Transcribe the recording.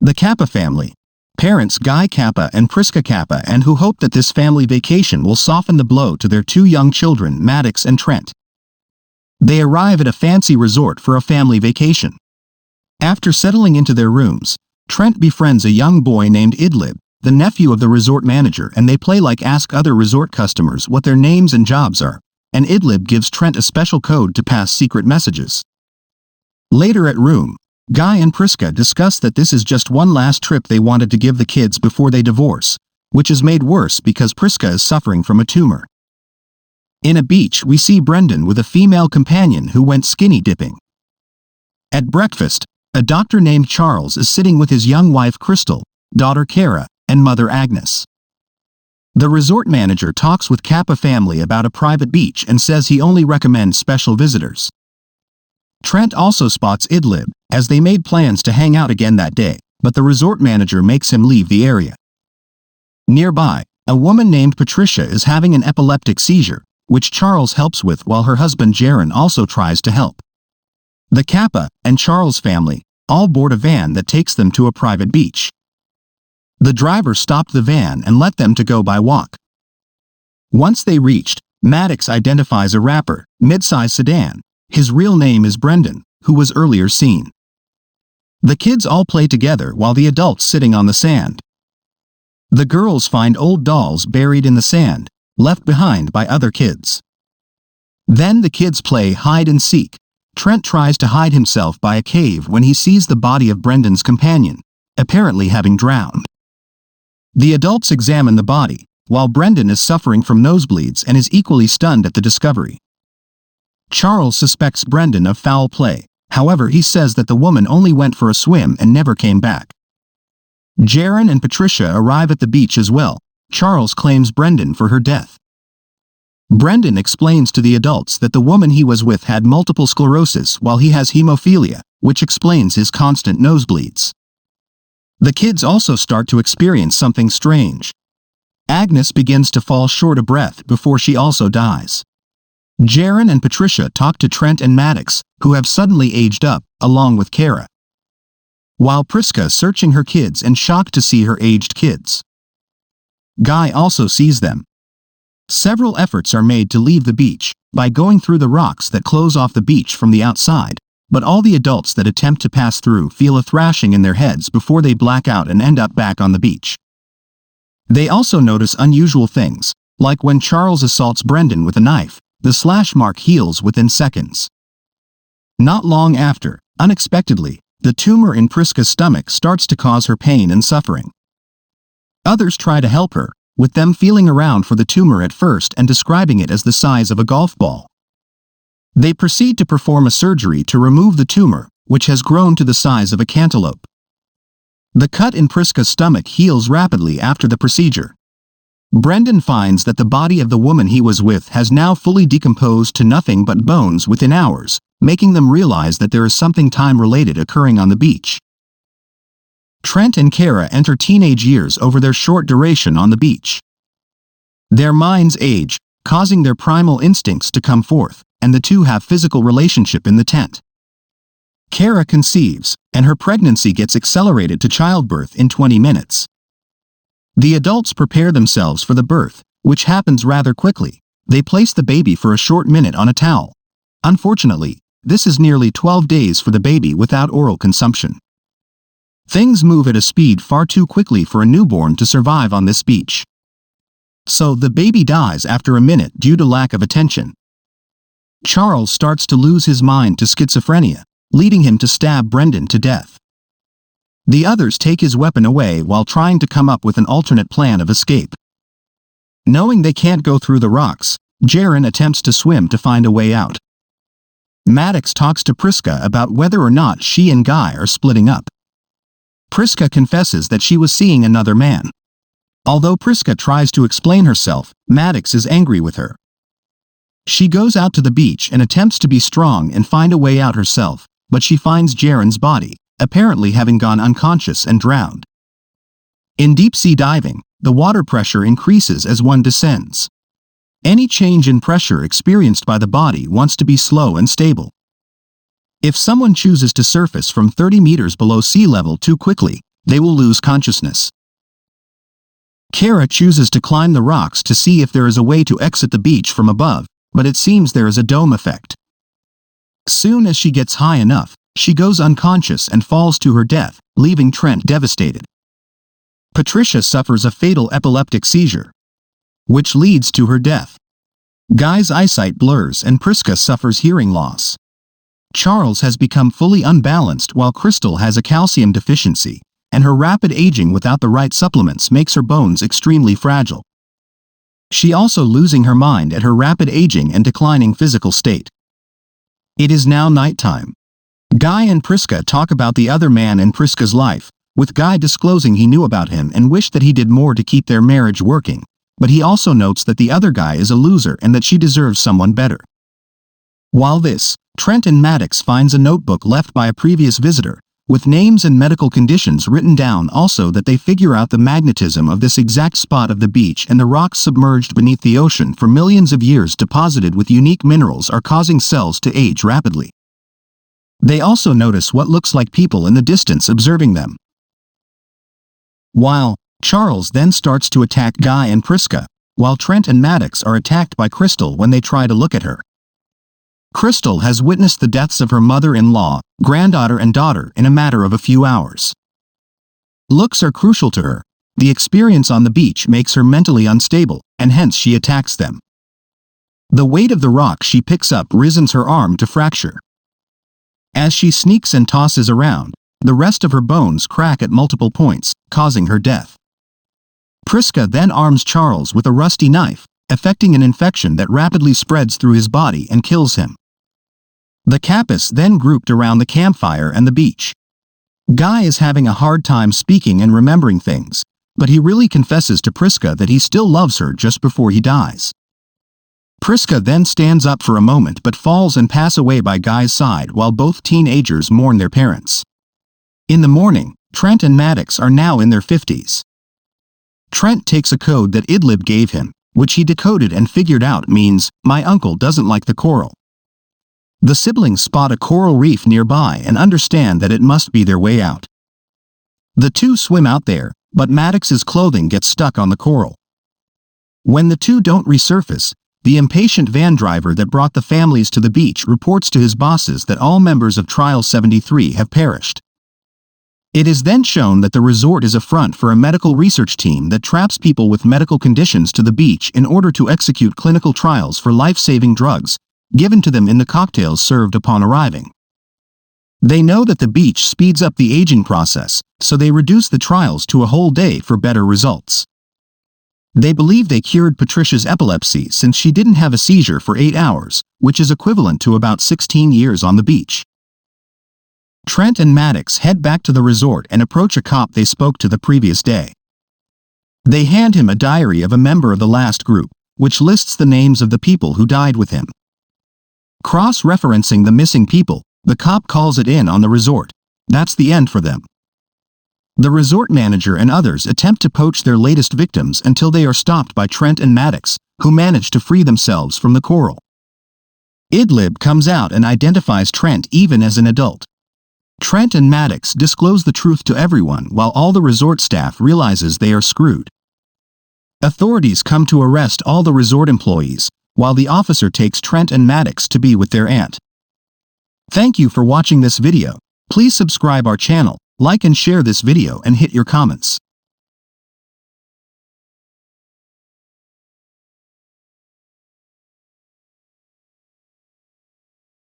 The Kappa family. Parents Guy Kappa and Priska Kappa, and who hope that this family vacation will soften the blow to their two young children, Maddox and Trent. They arrive at a fancy resort for a family vacation. After settling into their rooms, Trent befriends a young boy named Idlib, the nephew of the resort manager, and they play like ask other resort customers what their names and jobs are, and Idlib gives Trent a special code to pass secret messages. Later at room, Guy and Priska discuss that this is just one last trip they wanted to give the kids before they divorce, which is made worse because Priska is suffering from a tumor. In a beach, we see Brendan with a female companion who went skinny dipping. At breakfast, a doctor named Charles is sitting with his young wife Crystal, daughter Kara, and mother Agnes. The resort manager talks with Kappa family about a private beach and says he only recommends special visitors. Trent also spots Idlib, as they made plans to hang out again that day, but the resort manager makes him leave the area. Nearby, a woman named Patricia is having an epileptic seizure, which Charles helps with while her husband Jaron also tries to help. The Kappa and Charles family all board a van that takes them to a private beach. The driver stopped the van and let them to go by walk. Once they reached, Maddox identifies a rapper, mid-size sedan. His real name is Brendan, who was earlier seen. The kids all play together while the adults sitting on the sand. The girls find old dolls buried in the sand, left behind by other kids. Then the kids play hide and seek. Trent tries to hide himself by a cave when he sees the body of Brendan's companion, apparently having drowned. The adults examine the body, while Brendan is suffering from nosebleeds and is equally stunned at the discovery. Charles suspects Brendan of foul play, however he says that the woman only went for a swim and never came back. Jaron and Patricia arrive at the beach as well. Charles claims Brendan for her death. Brendan explains to the adults that the woman he was with had multiple sclerosis while he has hemophilia, which explains his constant nosebleeds. The kids also start to experience something strange. Agnes begins to fall short of breath before she also dies. Jaron and Patricia talk to Trent and Maddox, who have suddenly aged up, along with Kara. While Priska searching her kids and shocked to see her aged kids. Guy also sees them. Several efforts are made to leave the beach, by going through the rocks that close off the beach from the outside, but all the adults that attempt to pass through feel a thrashing in their heads before they black out and end up back on the beach. They also notice unusual things, like when Charles assaults Brendan with a knife, the slash mark heals within seconds. Not long after, unexpectedly, the tumor in Priska's stomach starts to cause her pain and suffering. Others try to help her, with them feeling around for the tumor at first and describing it as the size of a golf ball. They proceed to perform a surgery to remove the tumor, which has grown to the size of a cantaloupe. The cut in Priska's stomach heals rapidly after the procedure. Brendan finds that the body of the woman he was with has now fully decomposed to nothing but bones within hours, making them realize that there is something time-related occurring on the beach. Trent and Kara enter teenage years over their short duration on the beach. Their minds age, causing their primal instincts to come forth, and the two have physical relationship in the tent. Kara conceives, and her pregnancy gets accelerated to childbirth in 20 minutes. The adults prepare themselves for the birth, which happens rather quickly. They place the baby for a short minute on a towel. Unfortunately, this is nearly 12 days for the baby without oral consumption. Things move at a speed far too quickly for a newborn to survive on this beach. So the baby dies after a minute due to lack of attention. Charles starts to lose his mind to schizophrenia, leading him to stab Brendan to death. The others take his weapon away while trying to come up with an alternate plan of escape. Knowing they can't go through the rocks, Jaron attempts to swim to find a way out. Maddox talks to Priska about whether or not she and Guy are splitting up. Priska confesses that she was seeing another man. Although Priska tries to explain herself, Maddox is angry with her. She goes out to the beach and attempts to be strong and find a way out herself, but she finds Jaron's body, apparently having gone unconscious and drowned. In deep-sea diving, the water pressure increases as one descends. Any change in pressure experienced by the body wants to be slow and stable. If someone chooses to surface from 30 meters below sea level too quickly, they will lose consciousness. Kara chooses to climb the rocks to see if there is a way to exit the beach from above, but it seems there is a dome effect. Soon as she gets high enough, she goes unconscious and falls to her death, leaving Trent devastated. Patricia suffers a fatal epileptic seizure, which leads to her death. Guy's eyesight blurs and Priska suffers hearing loss. Charles has become fully unbalanced while Crystal has a calcium deficiency, and her rapid aging without the right supplements makes her bones extremely fragile. She also losing her mind at her rapid aging and declining physical state. It is now nighttime. Guy and Priska talk about the other man in Priska's life, with Guy disclosing he knew about him and wished that he did more to keep their marriage working, but he also notes that the other guy is a loser and that she deserves someone better. While this, Trent and Maddox finds a notebook left by a previous visitor, with names and medical conditions written down, also that they figure out the magnetism of this exact spot of the beach and the rocks submerged beneath the ocean for millions of years deposited with unique minerals are causing cells to age rapidly. They also notice what looks like people in the distance observing them. While Charles then starts to attack Guy and Priska, while Trent and Maddox are attacked by Crystal when they try to look at her. Crystal has witnessed the deaths of her mother-in-law, granddaughter and daughter in a matter of a few hours. Looks are crucial to her. The experience on the beach makes her mentally unstable, and hence she attacks them. The weight of the rock she picks up risens her arm to fracture. As she sneaks and tosses around, the rest of her bones crack at multiple points, causing her death. Priska then arms Charles with a rusty knife, affecting an infection that rapidly spreads through his body and kills him. The Kappas then grouped around the campfire and the beach. Guy is having a hard time speaking and remembering things, but he really confesses to Priska that he still loves her just before he dies. Priska then stands up for a moment but falls and passes away by Guy's side while both teenagers mourn their parents. In the morning, Trent and Maddox are now in their 50s. Trent takes a code that Idlib gave him, which he decoded and figured out means, "My uncle doesn't like the coral." The siblings spot a coral reef nearby and understand that it must be their way out. The two swim out there, but Maddox's clothing gets stuck on the coral. When the two don't resurface, the impatient van driver that brought the families to the beach reports to his bosses that all members of Trial 73 have perished. It is then shown that the resort is a front for a medical research team that traps people with medical conditions to the beach in order to execute clinical trials for life-saving drugs, given to them in the cocktails served upon arriving. They know that the beach speeds up the aging process, so they reduce the trials to a whole day for better results. They believe they cured Patricia's epilepsy since she didn't have a seizure for 8 hours, which is equivalent to about 16 years on the beach. Trent and Maddox head back to the resort and approach a cop they spoke to the previous day. They hand him a diary of a member of the last group, which lists the names of the people who died with him. Cross-referencing the missing people, the cop calls it in on the resort. That's the end for them. The resort manager and others attempt to poach their latest victims until they are stopped by Trent and Maddox, who manage to free themselves from the coral. Idlib comes out and identifies Trent even as an adult. Trent and Maddox disclose the truth to everyone while all the resort staff realizes they are screwed. Authorities come to arrest all the resort employees, while the officer takes Trent and Maddox to be with their aunt. Thank you for watching this video. Please subscribe our channel, like and share this video and hit your comments.